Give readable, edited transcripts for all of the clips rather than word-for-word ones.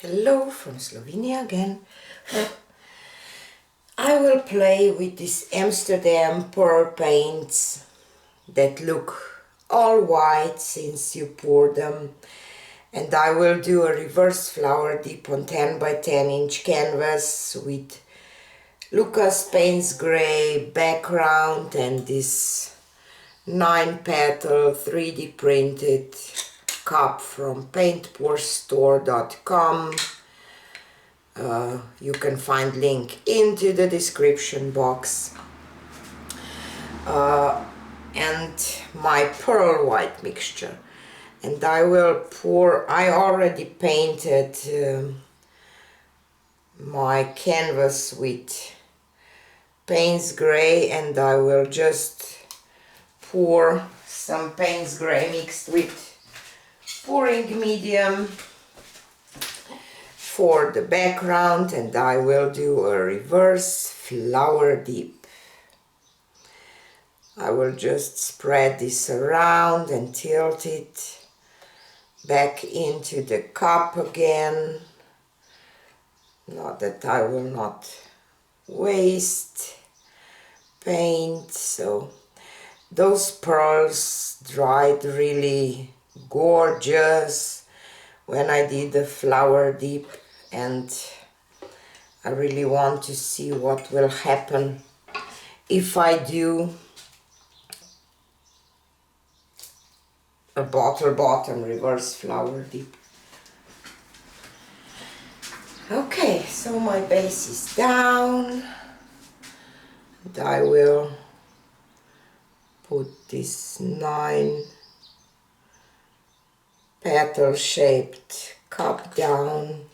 Hello from Slovenia again. I will play with these Amsterdam Pearl paints that look all white since you pour them, and I will do a reverse flower dip on 10 by 10 inch canvas with Lucas Paints Grey background and this 9 petal 3D printed cup from paintpourstore.com. You can find link into the description box. And my pearl white mixture, and I will pour. I already painted my canvas with Paints Grey, and I will just pour some Paints Grey mixed with pouring medium for the background, and I will do a reverse flower dip. I will just spread this around and tilt it back into the cup again. Not that I will not waste paint. So those pearls dried really gorgeous when I did the flower dip, and I really want to see what will happen if I do a bottom reverse flower dip. Okay, so my base is down, and I will put this 9 petal shaped cup down.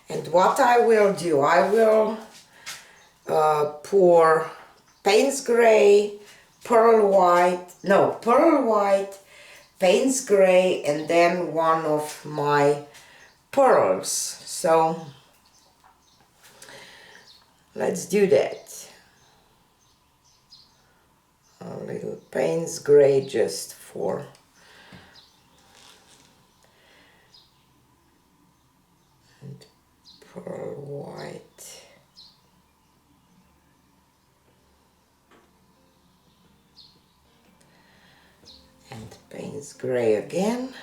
And what I will do, I will pour Paints Grey, pearl white, Paints Grey, and then one of my pearls. So let's do that. A little Paints Grey just for and pearl white. And Paints Grey again.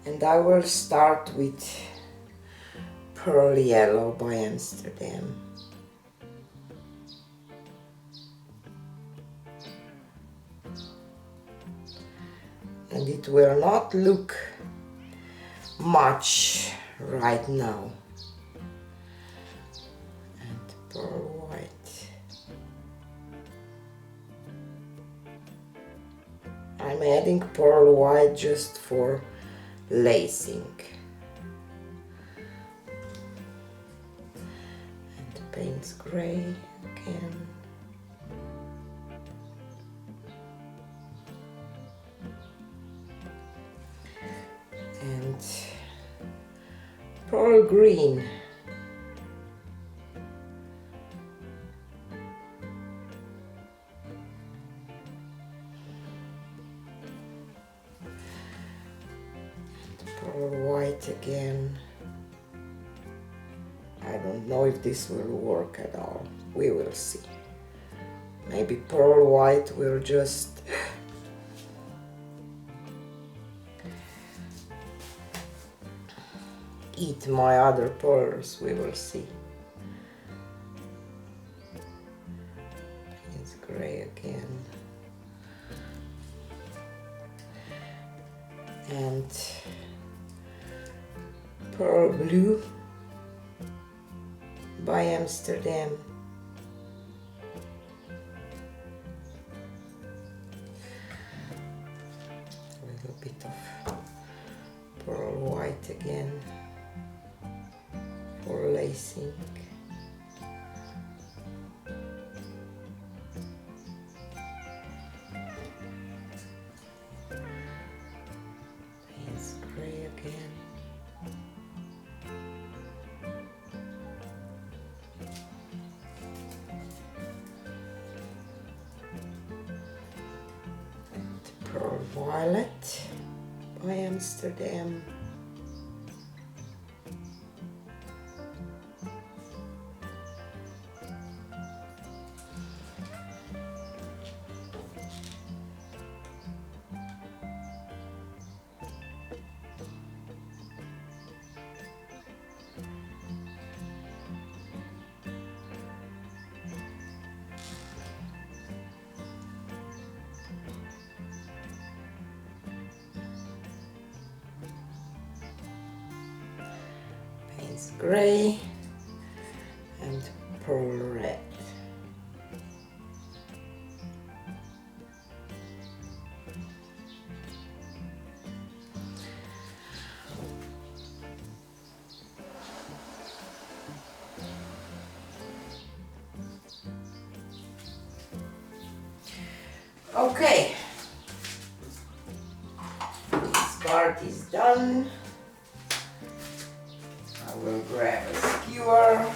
And I will start with Pearl Yellow by Amsterdam. And it will not look much right now. And pearl white. I'm adding pearl white just for lacing. And Paints Grey again. And pearl green. Pearl white again. I don't know if this will work at all. We will see. Maybe pearl white will just eat my other pearls. We will see. It's Grey again. And pearl blue by Amsterdam. A little bit of pearl white again for lacing. Paints Grey again. Violet by Amsterdam. Payne's Grey and Pearl Red. Okay, this part is done. I will grab a skewer.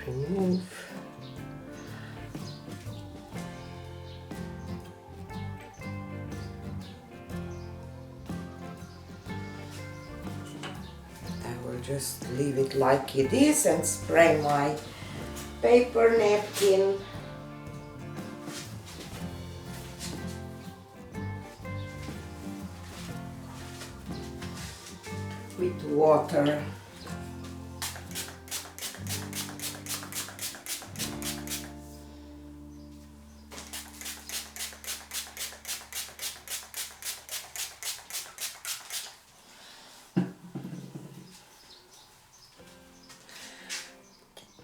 Remove. I will just leave it like it is and spray my paper napkin with water.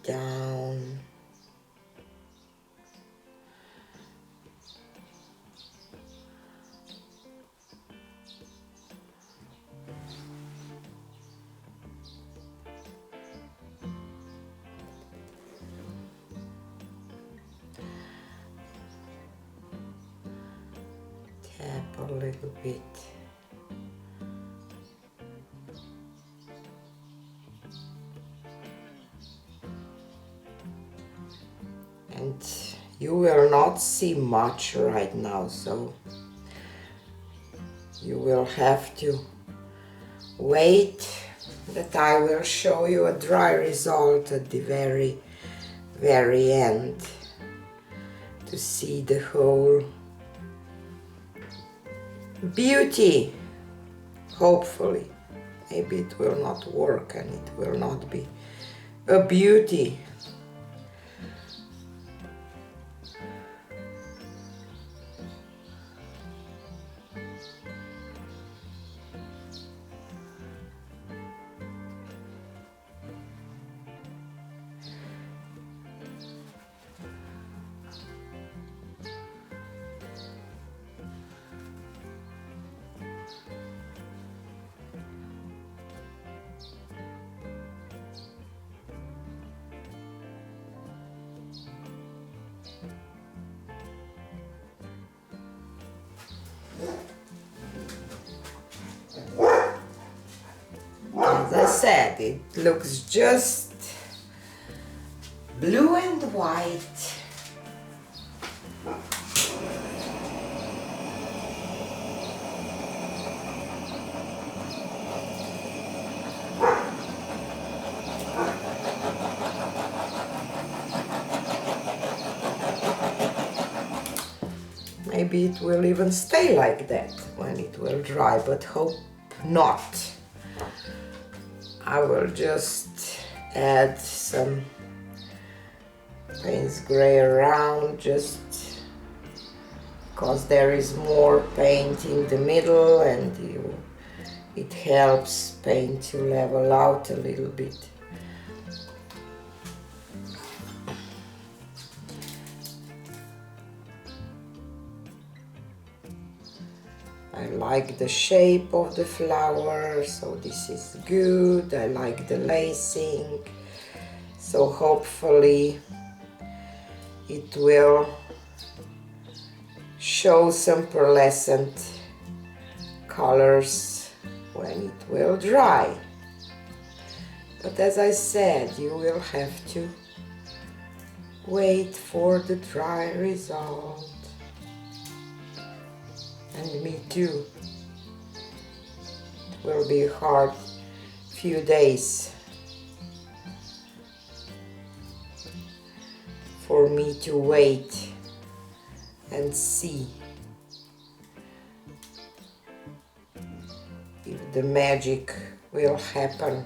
Down. Tap a little bit. And you will not see much right now, so you will have to wait that I will show you a dry result at the very end to see the whole beauty. Hopefully, maybe it will not work and it will not be a beauty. As I said, it looks just blue and white. Maybe it will even stay like that when it will dry, but hope not. I will just add some Payne's Grey around, just because there is more paint in the middle, and it helps paint to level out a little bit. I like the shape of the flower, so this is good. I like the lacing, so hopefully it will show some pearlescent colors when it will dry. But as I said, you will have to wait for the dry result. And me too. It will be a hard few days for me to wait and see if the magic will happen.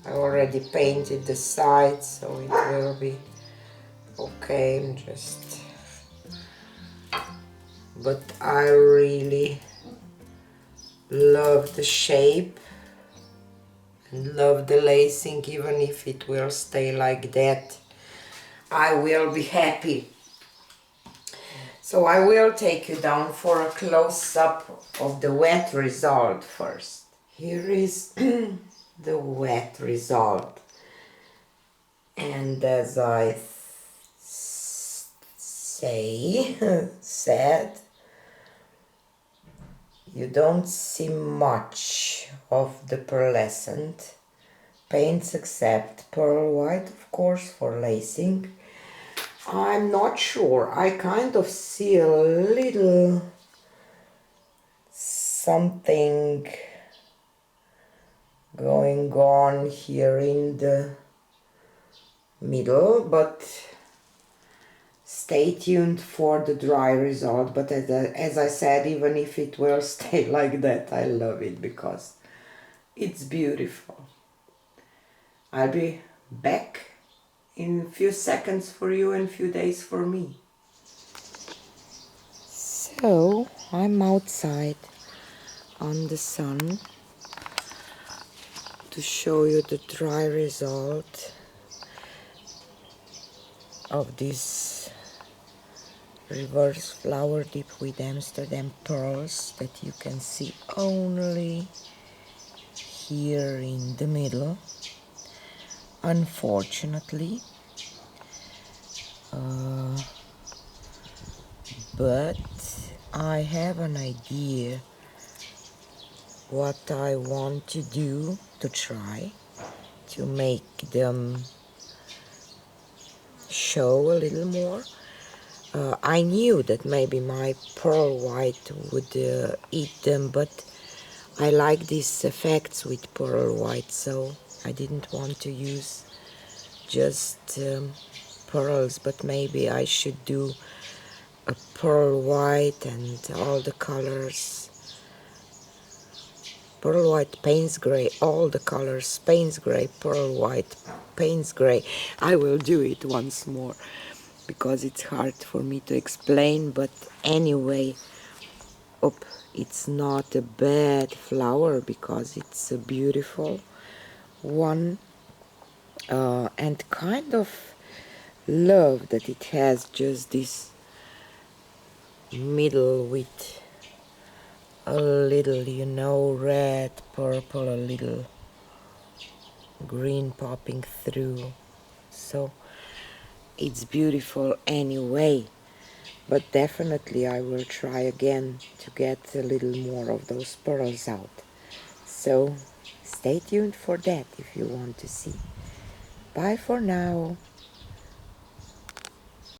I already painted the sides, so it will be okay. But I really love the shape and love the lacing. Even if it will stay like that, I will be happy. So I will take you down for a close-up of the wet result first. Here is the wet result, and as I said, you don't see much of the pearlescent paints except pearl white, of course, for lacing. I'm not sure. I kind of see a little something going on here in the middle, but stay tuned for the dry result. But as I said, even if it will stay like that, I love it because it's beautiful. I'll be back in a few seconds for you and a few days for me. So I'm outside on the sun to show you the dry result of this reverse flower dip with Amsterdam pearls that you can see only here in the middle, unfortunately. But I have an idea what I want to do to try to make them show a little more. I knew that maybe my pearl white would eat them, but I like these effects with pearl white, so I didn't want to use just pearls, but maybe I should do a pearl white and all the colors. Pearl white, Payne's gray, all the colors, Payne's gray, pearl white, Payne's gray. I will do it once more because it's hard for me to explain, but anyway, it's not a bad flower because it's a beautiful one, and kind of love that it has just this middle with a little, you know, red, purple, a little green popping through. So it's beautiful anyway, but definitely I will try again to get a little more of those pearls out. So stay tuned for that if you want to see. Bye for now.